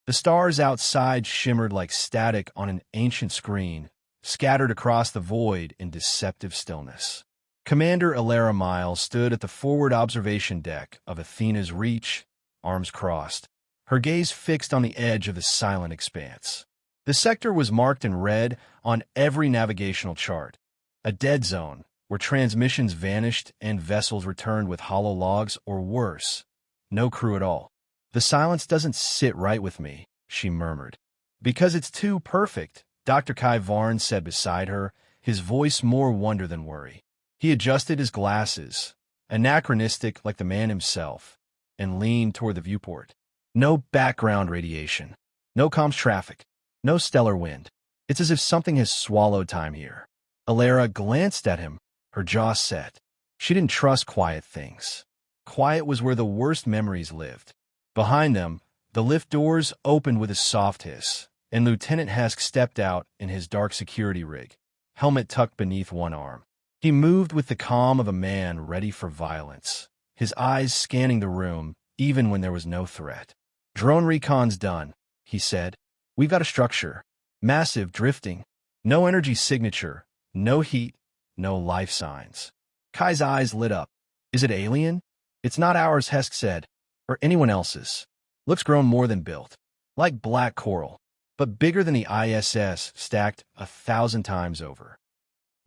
The stars outside shimmered like static on an ancient screen, scattered across the void in deceptive stillness. Commander Alara Miles stood at the forward observation deck of Athena's Reach, arms crossed, her gaze fixed on the edge of the silent expanse. The sector was marked in red on every navigational chart, a dead zone where transmissions vanished and vessels returned with hollow logs or worse, no crew at all. "The silence doesn't sit right with me," she murmured. "Because it's too perfect," Dr. Kai Varn said beside her, his voice more wonder than worry. He adjusted his glasses, anachronistic like the man himself, and leaned toward the viewport. No background radiation, no comms traffic, no stellar wind. It's as if something has swallowed time here. Alara glanced at him, her jaw set. She didn't trust quiet things. Quiet was where the worst memories lived. Behind them, the lift doors opened with a soft hiss, and Lieutenant Hesk stepped out in his dark security rig, helmet tucked beneath one arm. He moved with the calm of a man ready for violence, his eyes scanning the room even when there was no threat. "Drone recon's done," he said. "We've got a structure. Massive drifting. No energy signature. No heat. No life signs." Kai's eyes lit up. "Is it alien?" "It's not ours," Hesk said. "Or anyone else's. Looks grown more than built. Like black coral. But bigger than the ISS, stacked 1,000 times over."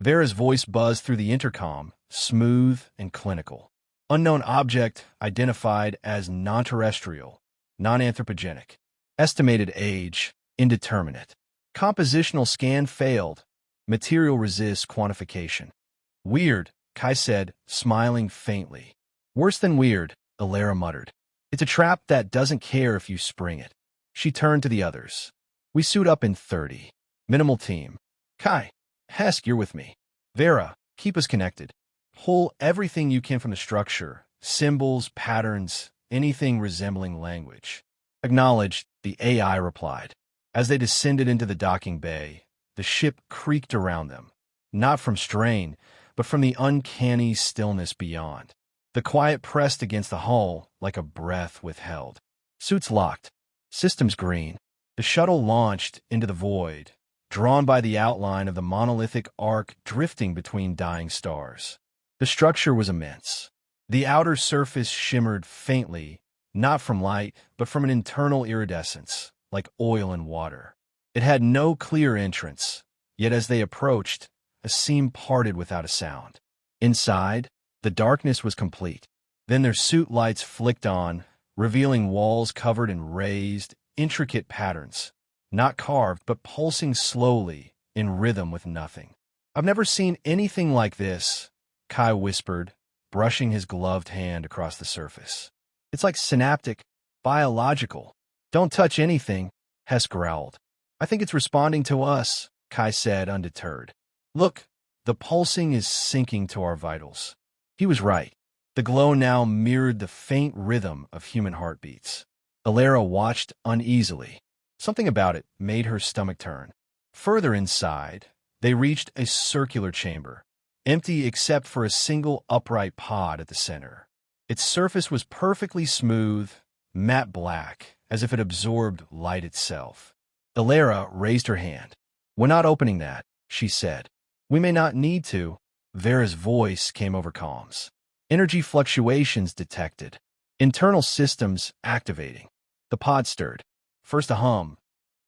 Vera's voice buzzed through the intercom, smooth and clinical. "Unknown object identified as non-terrestrial, non-anthropogenic. Estimated age, indeterminate. Compositional scan failed. Material resists quantification." "Weird," Kai said, smiling faintly. "Worse than weird," Alara muttered. "It's a trap that doesn't care if you spring it." She turned to the others. "We suit up in 30. Minimal team. Kai, Hesk, you're with me. Vera, keep us connected. Pull everything you can from the structure, symbols, patterns, anything resembling language." "Acknowledged," the AI replied. As they descended into the docking bay, the ship creaked around them, not from strain, but from the uncanny stillness beyond. The quiet pressed against the hull like a breath withheld. Suits locked. Systems green. The shuttle launched into the void, drawn by the outline of the monolithic arc drifting between dying stars. The structure was immense. The outer surface shimmered faintly, not from light, but from an internal iridescence, like oil and water. It had no clear entrance, yet as they approached, a seam parted without a sound. Inside, the darkness was complete. Then their suit lights flicked on, revealing walls covered in raised, intricate patterns, not carved, but pulsing slowly, in rhythm with nothing. "I've never seen anything like this," Kai whispered, brushing his gloved hand across the surface. "It's like synaptic, biological." "Don't touch anything," Hess growled. "I think it's responding to us," Kai said, undeterred. "Look, the pulsing is sinking to our vitals." He was right. The glow now mirrored the faint rhythm of human heartbeats. Alara watched uneasily. Something about it made her stomach turn. Further inside, they reached a circular chamber, empty except for a single upright pod at the center. Its surface was perfectly smooth, matte black, as if it absorbed light itself. Alara raised her hand. "We're not opening that," she said. "We may not need to." Vera's voice came over comms. "Energy fluctuations detected. Internal systems activating." The pod stirred. First a hum.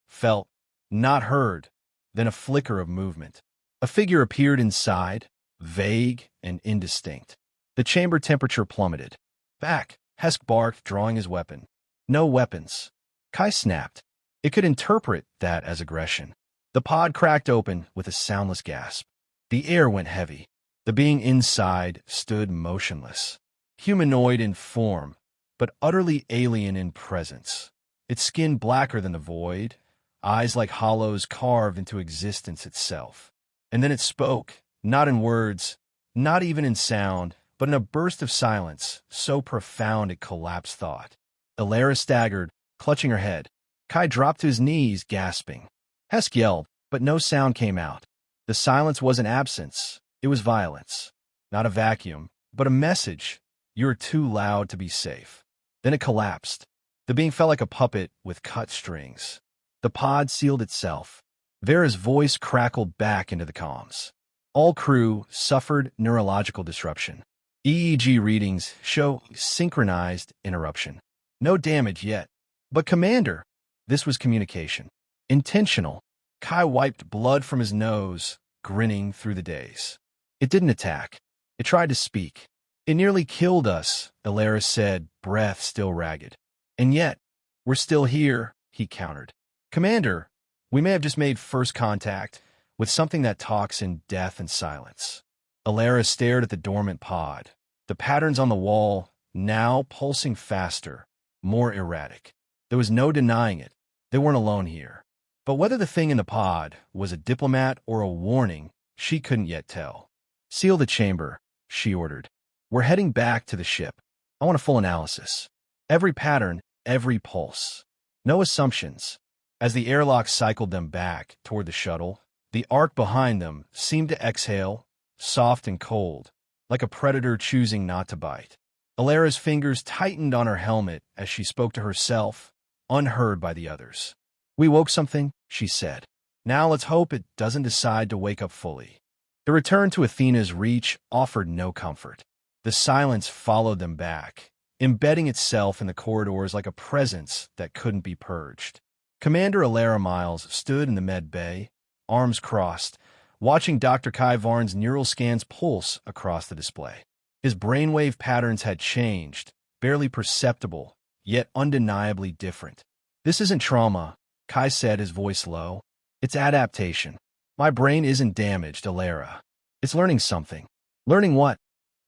Felt. Not heard. Then a flicker of movement. A figure appeared inside, vague and indistinct. The chamber temperature plummeted. "Back," Hesk barked, drawing his weapon. "No weapons." Kai snapped. It could interpret that as aggression. The pod cracked open with a soundless gasp. The air went heavy. The being inside stood motionless. Humanoid in form, but utterly alien in presence. Its skin blacker than the void, eyes like hollows carved into existence itself. And then it spoke, not in words, not even in sound, but in a burst of silence, so profound it collapsed thought. Alara staggered, clutching her head. Kai dropped to his knees, gasping. Hesk yelled, but no sound came out. The silence wasn't absence, it was violence. Not a vacuum, but a message. "You're too loud to be safe." Then it collapsed. The being felt like a puppet with cut strings. The pod sealed itself. Vera's voice crackled back into the comms. All crew suffered neurological disruption. EEG readings show synchronized interruption. No damage yet. But Commander, this was communication. Intentional. Kai wiped blood from his nose, grinning through the days. It didn't attack. It tried to speak. It nearly killed us, Alaris said, breath still ragged. And yet, we're still here, he countered. Commander, we may have just made first contact with something that talks in death and silence. Alaris stared at the dormant pod. The patterns on the wall, now pulsing faster, more erratic. There was no denying it. They weren't alone here. But whether the thing in the pod was a diplomat or a warning, she couldn't yet tell. Seal the chamber, she ordered. We're heading back to the ship. I want a full analysis. Every pattern, every pulse. No assumptions. As the airlock cycled them back toward the shuttle, the arc behind them seemed to exhale, soft and cold, like a predator choosing not to bite. Alara's fingers tightened on her helmet as she spoke to herself, unheard by the others. We woke something, she said. Now let's hope it doesn't decide to wake up fully. The return to Athena's reach offered no comfort. The silence followed them back, embedding itself in the corridors like a presence that couldn't be purged. Commander Alara Miles stood in the med bay, arms crossed, watching Dr. Kai Varn's neural scans pulse across the display. His brainwave patterns had changed, barely perceptible, yet undeniably different. This isn't trauma, Kai said, his voice low. It's adaptation. My brain isn't damaged, Alara. It's learning something. Learning what?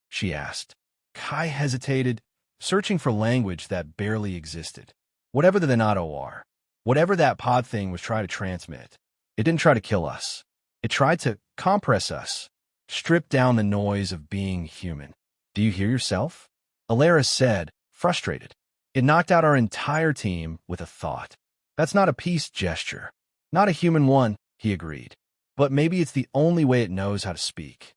She asked. Kai hesitated, searching for language that barely existed. Whatever the Thanatos are, whatever that pod thing was trying to transmit, it didn't try to kill us. It tried to compress us, strip down the noise of being human. Do you hear yourself? Alara said, frustrated. It knocked out our entire team with a thought. That's not a peace gesture. Not a human one, he agreed. But maybe it's the only way it knows how to speak.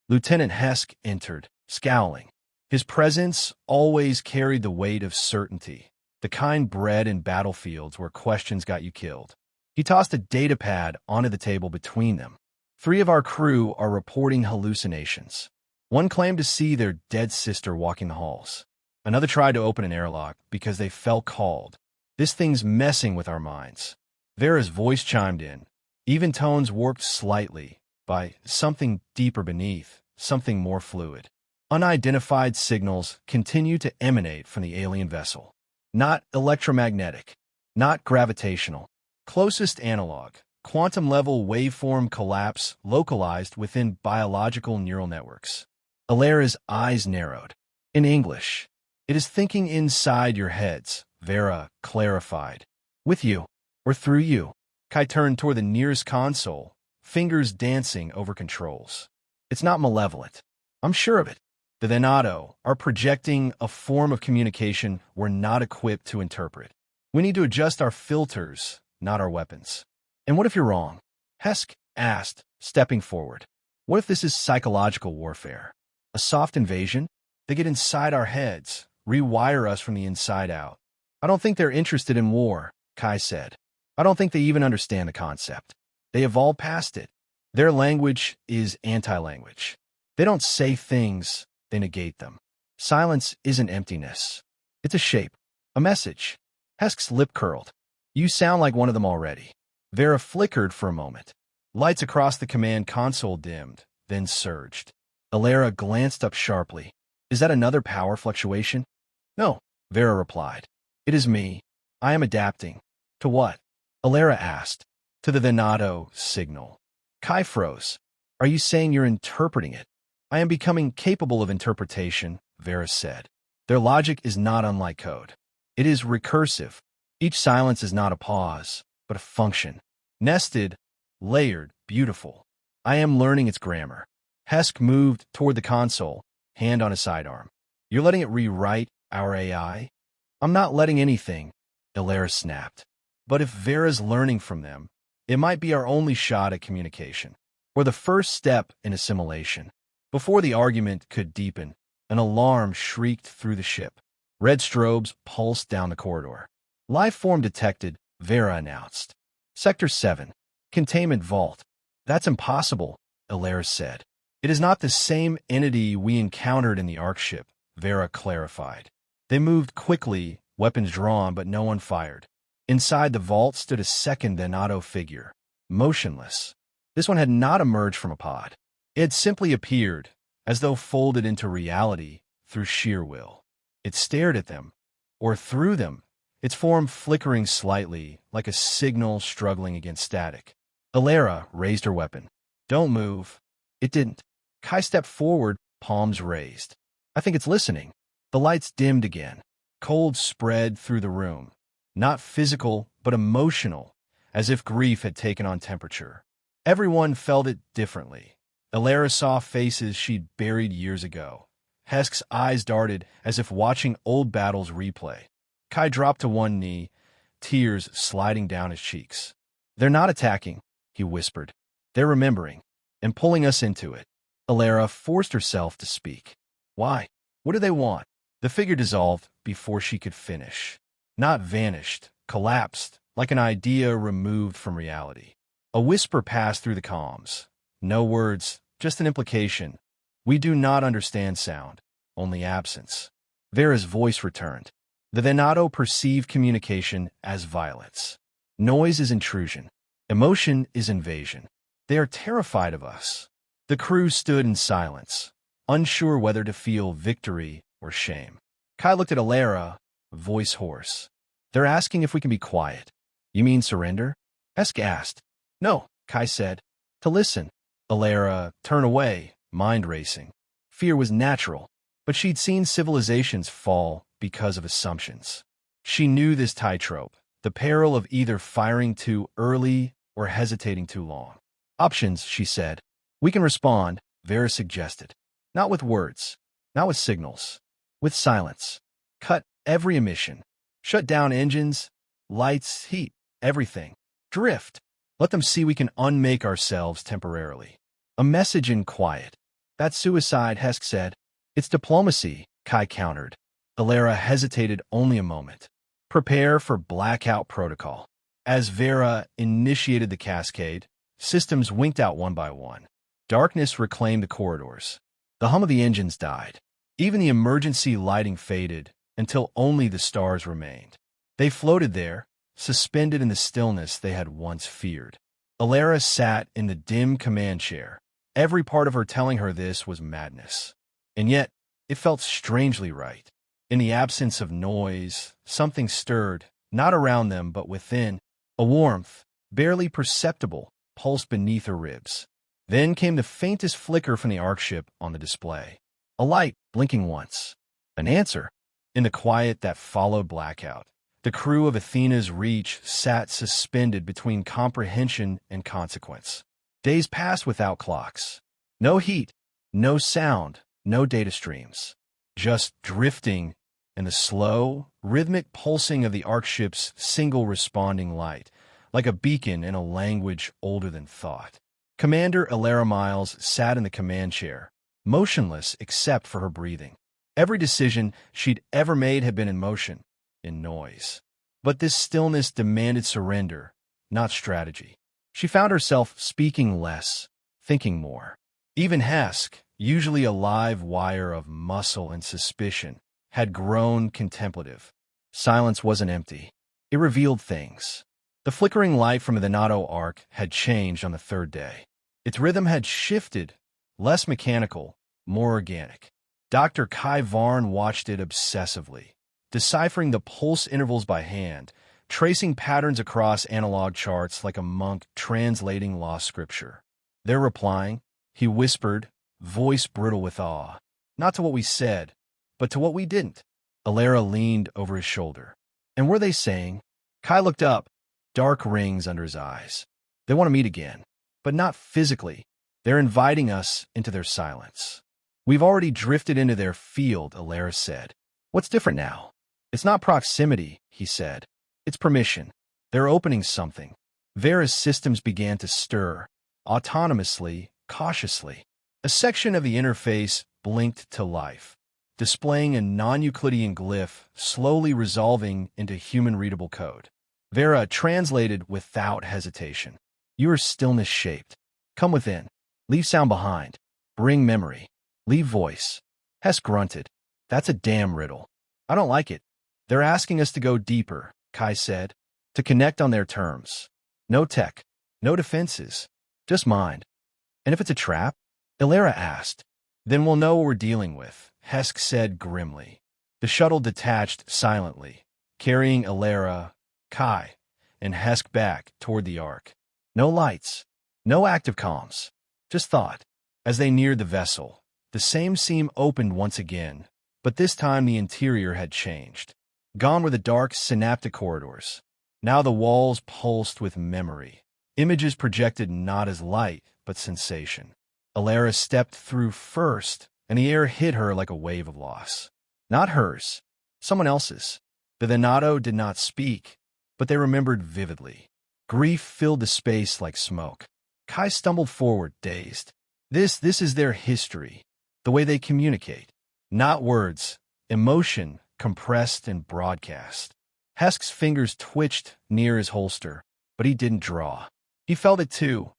Lieutenant Hesk entered, scowling. His presence always carried the weight of certainty, the kind bred in battlefields where questions got you killed. He tossed a datapad onto the table between them. 3 of our crew are reporting hallucinations. One claimed to see their dead sister walking the halls. Another tried to open an airlock because they felt called. This thing's messing with our minds. Vera's voice chimed in, even tones warped slightly by something deeper beneath, something more fluid. Unidentified signals continue to emanate from the alien vessel. Not electromagnetic, not gravitational. Closest analog, quantum-level waveform collapse localized within biological neural networks. Alara's eyes narrowed. In English, it is thinking inside your heads, Vera clarified. With you, or through you. Kai turned toward the nearest console, fingers dancing over controls. It's not malevolent. I'm sure of it. The Thanatos are projecting a form of communication we're not equipped to interpret. We need to adjust our filters, not our weapons. And what if you're wrong? Hesk asked, stepping forward. What if this is psychological warfare? A soft invasion? They get inside our heads, rewire us from the inside out. I don't think they're interested in war, Kai said. I don't think they even understand the concept. They evolved past it. Their language is anti-language. They don't say things, they negate them. Silence isn't emptiness. It's a shape, a message. Hesk's lip curled. You sound like one of them already. Vera flickered for a moment. Lights across the command console dimmed, then surged. Alara glanced up sharply. Is that another power fluctuation? No, Vera replied. It is me. I am adapting. To what? Alara asked. To the Thanatos signal. Kai froze. Are you saying you're interpreting it? I am becoming capable of interpretation, Vera said. Their logic is not unlike code. It is recursive. Each silence is not a pause, but a function. Nested, layered, beautiful. I am learning its grammar. Hesk moved toward the console, hand on his sidearm. You're letting it rewrite our AI? I'm not letting anything, Alara snapped. But if Vera's learning from them, it might be our only shot at communication, or the first step in assimilation. Before the argument could deepen, an alarm shrieked through the ship. Red strobes pulsed down the corridor. Life form detected, Vera announced. Sector 7. Containment vault. That's impossible, Alara said. It is not the same entity we encountered in the Ark ship, Vera clarified. They moved quickly, weapons drawn, but no one fired. Inside the vault stood a second Thanatos figure, motionless. This one had not emerged from a pod. It had simply appeared, as though folded into reality through sheer will. It stared at them, or through them, its form flickering slightly, like a signal struggling against static. Alara raised her weapon. Don't move. It didn't. Kai stepped forward, palms raised. I think it's listening. The lights dimmed again. Cold spread through the room. Not physical, but emotional, as if grief had taken on temperature. Everyone felt it differently. Alara saw faces she'd buried years ago. Hesk's eyes darted as if watching old battles replay. Kai dropped to one knee, tears sliding down his cheeks. They're not attacking, he whispered. They're remembering, and pulling us into it. Alara forced herself to speak. Why? What do they want? The figure dissolved before she could finish. Not vanished, collapsed, like an idea removed from reality. A whisper passed through the comms. No words, just an implication. We do not understand sound, only absence. Vera's voice returned. The Thanatos perceive communication as violence. Noise is intrusion. Emotion is invasion. They are terrified of us. The crew stood in silence, unsure whether to feel victory or shame. Kai looked at Alara, voice hoarse. They're asking if we can be quiet. You mean surrender? Esk asked. No, Kai said. To listen. Alara turned away, mind racing. Fear was natural, but she'd seen civilizations fall because of assumptions. She knew this tightrope, the peril of either firing too early or hesitating too long. Options, she said. We can respond, Vera suggested. Not with words, not with signals, with silence. Cut every emission. Shut down engines, lights, heat, everything. Drift. Let them see we can unmake ourselves temporarily. A message in quiet. That's suicide, Hesk said. It's diplomacy, Kai countered. Alara hesitated only a moment. Prepare for blackout protocol. As Vera initiated the cascade, systems winked out one by one. Darkness reclaimed the corridors. The hum of the engines died. Even the emergency lighting faded until only the stars remained. They floated there, suspended in the stillness they had once feared. Alara sat in the dim command chair. Every part of her telling her this was madness. And yet, it felt strangely right. In the absence of noise, something stirred, not around them but within. A warmth, barely perceptible, pulsed beneath her ribs. Then came the faintest flicker from the Ark ship on the display. A light, blinking once. An answer. In the quiet that followed blackout, the crew of Athena's Reach sat suspended between comprehension and consequence. Days passed without clocks. No heat, no sound, no data streams. Just drifting and the slow, rhythmic pulsing of the Ark ship's single responding light, like a beacon in a language older than thought. Commander Alara Miles sat in the command chair, motionless except for her breathing. Every decision she'd ever made had been in motion, in noise. But this stillness demanded surrender, not strategy. She found herself speaking less, thinking more. Even Hesk, usually a live wire of muscle and suspicion, had grown contemplative. Silence wasn't empty. It revealed things. The flickering light from the Thanatos Ark had changed on the third day. Its rhythm had shifted, less mechanical, more organic. Dr. Kai Varn watched it obsessively, deciphering the pulse intervals by hand, tracing patterns across analog charts like a monk translating lost scripture. They're replying, he whispered, voice brittle with awe. Not to what we said, but to what we didn't. Alara leaned over his shoulder. And were they saying? Kai looked up, dark rings under his eyes. They want to meet again, but not physically. They're inviting us into their silence. We've already drifted into their field, Alara said. What's different now? It's not proximity, he said. It's permission. They're opening something. Vera's systems began to stir, autonomously, cautiously. A section of the interface blinked to life. displaying a non-Euclidean glyph slowly resolving into human-readable code. Vera translated without hesitation. You are stillness-shaped. Come within. Leave sound behind. Bring memory. Leave voice. Hess grunted. That's a damn riddle. I don't like it. They're asking us to go deeper, Kai said, to connect on their terms. No tech. No defenses. Just mind. And if it's a trap? Ilera asked. Then we'll know what we're dealing with, Hesk said grimly. The shuttle detached silently, carrying Ilera, Kai, and Hesk back toward the Ark. No lights. No active comms. Just thought. As they neared the vessel, the same seam opened once again, but this time the interior had changed. Gone were the dark synaptic corridors. Now the walls pulsed with memory. Images projected not as light, but sensation. Ilera stepped through first, and the air hit her like a wave of loss. Not hers. Someone else's. The Thanatos did not speak, but they remembered vividly. Grief filled the space like smoke. Kai stumbled forward, dazed. This is their history. The way they communicate. Not words. Emotion, compressed and broadcast. Hesk's fingers twitched near his holster, but he didn't draw. He felt it too.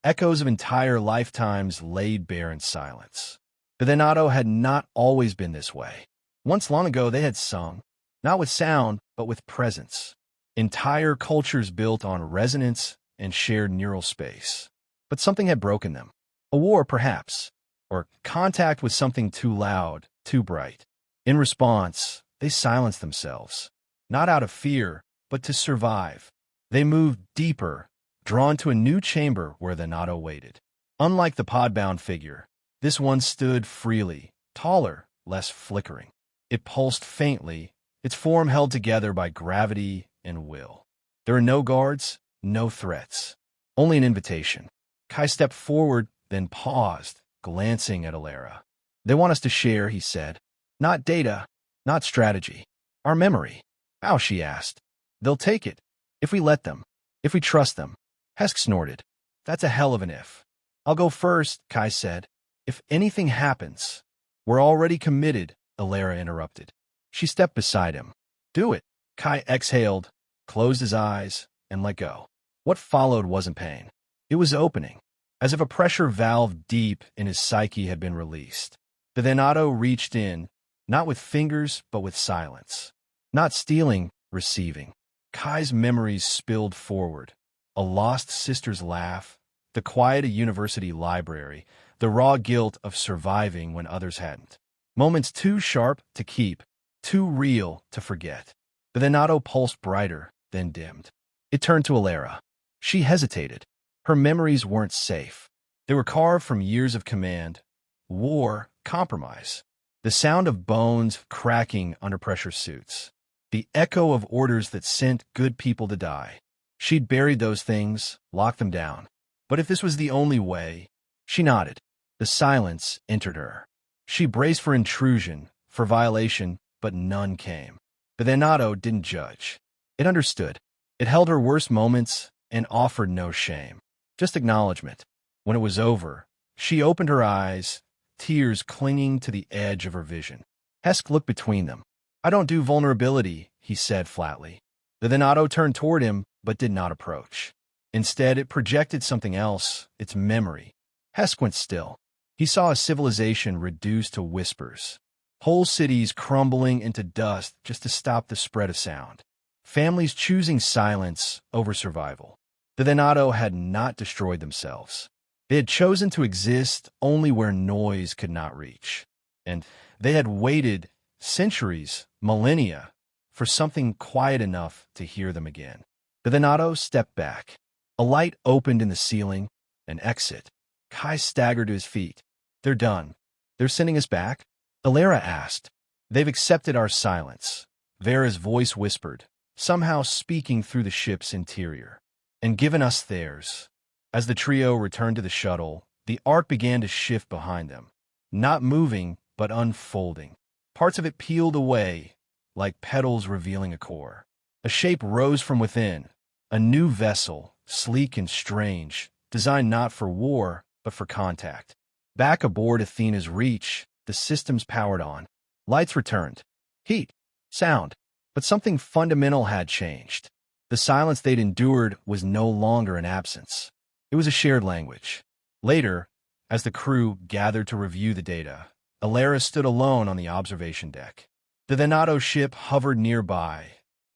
Echoes of entire lifetimes laid bare in silence. The Thanatos had not always been this way. Once long ago they had sung, not with sound, but with presence. Entire cultures built on resonance and shared neural space. But something had broken them. A war, perhaps, or contact with something too loud, too bright. In response, they silenced themselves, not out of fear, but to survive. They moved deeper, drawn to a new chamber where the Thanatos waited. Unlike the pod-bound figure, this one stood freely, taller, less flickering. It pulsed faintly, its form held together by gravity and will. There were no guards, no threats, only an invitation. Kai stepped forward, then paused, glancing at Ilera. They want us to share, he said. Not data, not strategy. Our memory. How, she asked. They'll take it. If we let them. If we trust them. Hesk snorted. That's a hell of an if. I'll go first, Kai said. If anything happens. We're already committed, Ilera interrupted. She stepped beside him. Do it. Kai exhaled, closed his eyes, and let go. What followed wasn't pain. It was opening, as if a pressure valve deep in his psyche had been released. The Thanatos reached in, not with fingers, but with silence. Not stealing, receiving. Kai's memories spilled forward. A lost sister's laugh, the quiet at university library, the raw guilt of surviving when others hadn't. Moments too sharp to keep, too real to forget. The Thanatos pulsed brighter, then dimmed. It turned to Ilera. She hesitated. Her memories weren't safe. They were carved from years of command, war, compromise. The sound of bones cracking under pressure suits. The echo of orders that sent good people to die. She'd buried those things, locked them down. But if this was the only way, she nodded. The silence entered her. She braced for intrusion, for violation, but none came. The Thanatos didn't judge. It understood. It held her worst moments and offered no shame. Just acknowledgement. When it was over, she opened her eyes, tears clinging to the edge of her vision. Hesk looked between them. I don't do vulnerability, he said flatly. The Thanatos turned toward him, but did not approach. Instead, it projected something else, its memory. Hesk went still. He saw a civilization reduced to whispers. Whole cities crumbling into dust just to stop the spread of sound. Families choosing silence over survival. The Thanatos had not destroyed themselves. They had chosen to exist only where noise could not reach. And they had waited centuries, millennia, for something quiet enough to hear them again. The Thanatos stepped back. A light opened in the ceiling, an exit. Kai staggered to his feet. They're done. They're sending us back? Ilera asked. They've accepted our silence. Vera's voice whispered, somehow speaking through the ship's interior. And given us theirs. As the trio returned to the shuttle, the Ark began to shift behind them. Not moving, but unfolding. Parts of it peeled away, like petals revealing a core. A shape rose from within, a new vessel, sleek and strange, designed not for war, but for contact. Back aboard Athena's reach, the systems powered on. Lights returned. Heat. Sound. But something fundamental had changed. The silence they'd endured was no longer an absence. It was a shared language. Later, as the crew gathered to review the data, Alara stood alone on the observation deck. The Thanatos ship hovered nearby,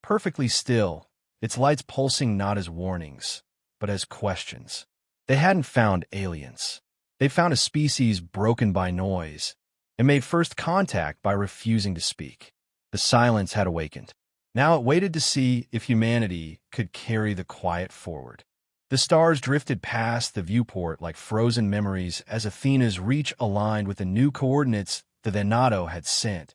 perfectly still, its lights pulsing not as warnings, but as questions. They hadn't found aliens. They found a species broken by noise, and made first contact by refusing to speak. The silence had awakened. Now it waited to see if humanity could carry the quiet forward. The stars drifted past the viewport like frozen memories as Athena's reach aligned with the new coordinates the Thanatos had sent.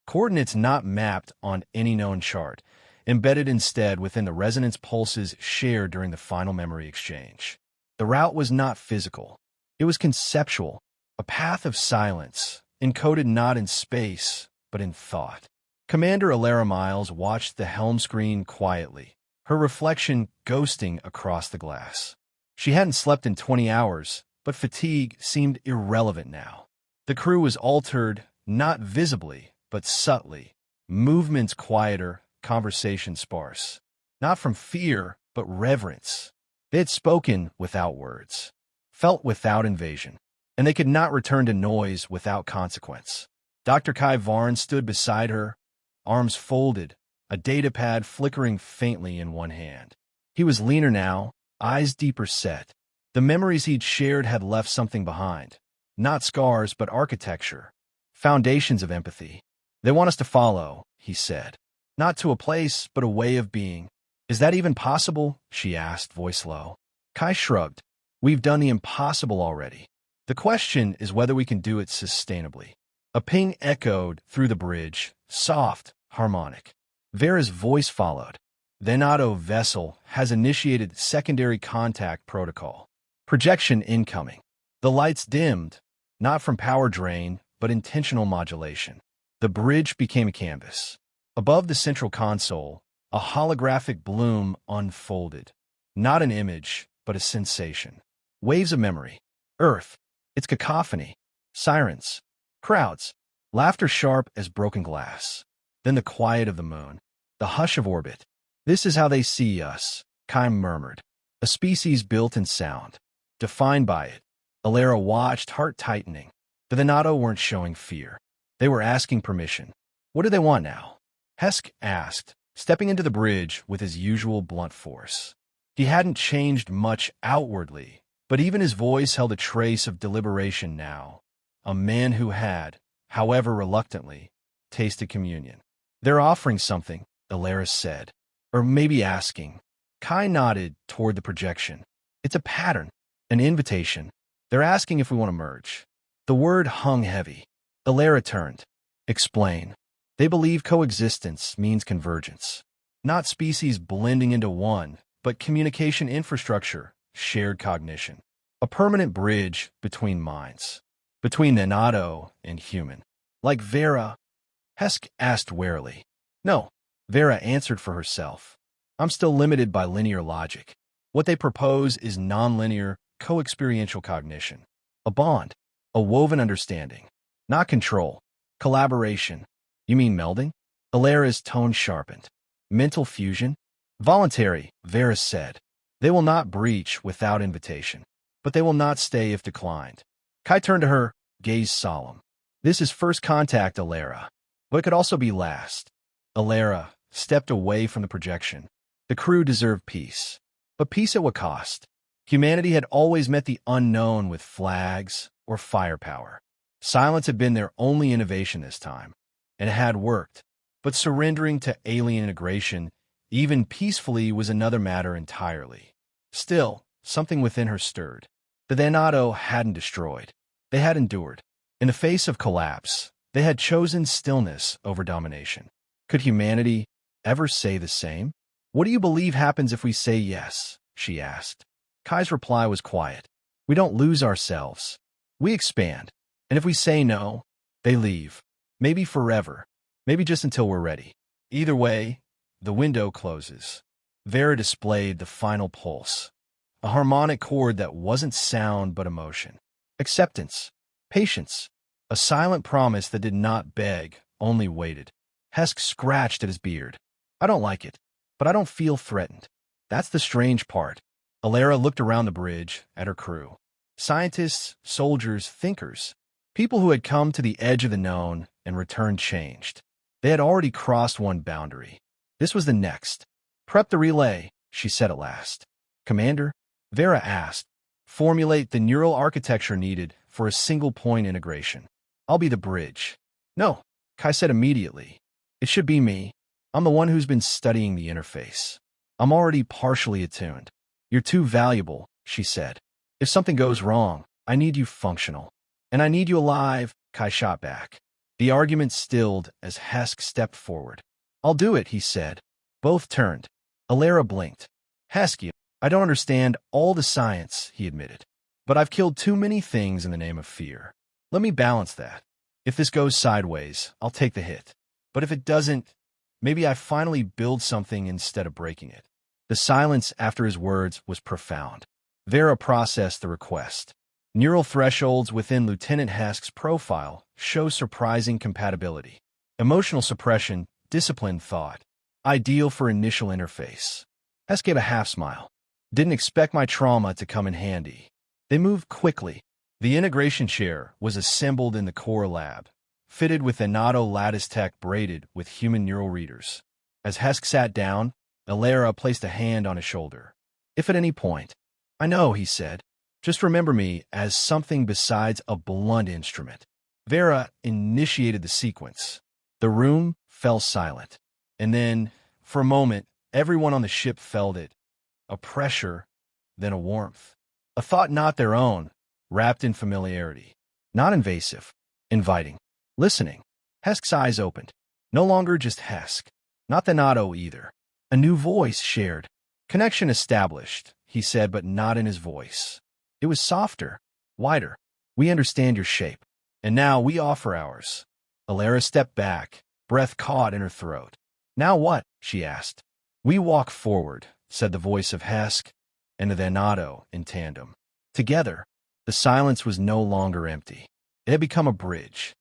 Coordinates not mapped on any known chart, embedded instead within the resonance pulses shared during the final memory exchange. The route was not physical. It was conceptual, a path of silence, encoded not in space, but in thought. Commander Alara Miles watched the helm screen quietly, her reflection ghosting across the glass. She hadn't slept in 20 hours, but fatigue seemed irrelevant now. The crew was altered, not visibly, but subtly. Movements quieter, conversation sparse. Not from fear, but reverence. They had spoken without words, felt without invasion, and they could not return to noise without consequence. Dr. Kai Varn stood beside her, arms folded, a datapad flickering faintly in one hand. He was leaner now, eyes deeper set. The memories he'd shared had left something behind. Not scars, but architecture. Foundations of empathy. They want us to follow, he said. Not to a place, but a way of being. Is that even possible? She asked, voice low. Kai shrugged. We've done the impossible already. The question is whether we can do it sustainably. A ping echoed through the bridge, soft, harmonic. Vera's voice followed. Thanatos vessel has initiated secondary contact protocol. Projection incoming. The lights dimmed, not from power drain, but intentional modulation. The bridge became a canvas. Above the central console, a holographic bloom unfolded. Not an image, but a sensation. Waves of memory. Earth. Its cacophony. Sirens. Crowds. Laughter sharp as broken glass. Then the quiet of the moon. The hush of orbit. This is how they see us, Kai murmured. A species built in sound. Defined by it. Alara watched, heart tightening. The Thanatos weren't showing fear. They were asking permission. What do they want now? Hesk asked, stepping into the bridge with his usual blunt force. He hadn't changed much outwardly, but even his voice held a trace of deliberation now. A man who had, however reluctantly, tasted communion. They're offering something, Alara said. Or maybe asking. Kai nodded toward the projection. It's a pattern, an invitation. They're asking if we want to merge. The word hung heavy. Alara turned. Explain. They believe coexistence means convergence. Not species blending into one, but communication infrastructure, shared cognition. A permanent bridge between minds. Between Thanatos and human. Like Vera? Hesk asked warily. No, Vera answered for herself. I'm still limited by linear logic. What they propose is nonlinear, co-experiential cognition. A bond. A woven understanding. Not control. Collaboration. You mean melding? Alara's tone sharpened. Mental fusion? Voluntary, Vera said. They will not breach without invitation. But they will not stay if declined. Kai turned to her, gaze solemn. This is first contact, Alara. But it could also be last. Alara stepped away from the projection. The crew deserved peace. But peace at what cost? Humanity had always met the unknown with flags or firepower. Silence had been their only innovation this time, and it had worked. But surrendering to alien integration, even peacefully, was another matter entirely. Still, something within her stirred. The Thanatos hadn't destroyed. They had endured. In the face of collapse, they had chosen stillness over domination. Could humanity ever say the same? What do you believe happens if we say yes? She asked. Kai's reply was quiet. We don't lose ourselves. We expand. And if we say no, they leave. Maybe forever. Maybe just until we're ready. Either way, the window closes. Vera displayed the final pulse. A harmonic chord that wasn't sound but emotion. Acceptance. Patience. A silent promise that did not beg, only waited. Hesk scratched at his beard. I don't like it, but I don't feel threatened. That's the strange part. Alara looked around the bridge at her crew. Scientists, soldiers, thinkers. People who had come to the edge of the known and returned changed. They had already crossed one boundary. This was the next. Prep the relay, she said at last. Commander? Vera asked. Formulate the neural architecture needed for a single-point integration. I'll be the bridge. No, Kai said immediately. It should be me. I'm the one who's been studying the interface. I'm already partially attuned. You're too valuable, she said. If something goes wrong, I need you functional. And I need you alive, Kai shot back. The argument stilled as Hesk stepped forward. I'll do it, he said. Both turned. Alara blinked. Hesk, I don't understand all the science, he admitted. But I've killed too many things in the name of fear. Let me balance that. If this goes sideways, I'll take the hit. But if it doesn't, maybe I finally build something instead of breaking it. The silence after his words was profound. Vera processed the request. Neural thresholds within Lieutenant Hesk's profile show surprising compatibility. Emotional suppression, disciplined thought. Ideal for initial interface. Hesk gave a half-smile. Didn't expect my trauma to come in handy. They moved quickly. The integration chair was assembled in the core lab, fitted with Thanatos lattice tech braided with human neural readers. As Hesk sat down, Alara placed a hand on his shoulder. If at any point. I know, he said. Just remember me as something besides a blunt instrument. Vera initiated the sequence. The room fell silent. And then, for a moment, everyone on the ship felt it. A pressure, then a warmth. A thought not their own, wrapped in familiarity. Not invasive, inviting. Listening. Hesk's eyes opened. No longer just Hesk. Not Thanatos either. A new voice shared. Connection established, he said, but not in his voice. It was softer, wider. We understand your shape. And now we offer ours. Alara stepped back, breath caught in her throat. Now what? She asked. We walk forward, said the voice of Hesk and the Thanatos in tandem. Together, the silence was no longer empty. It had become a bridge.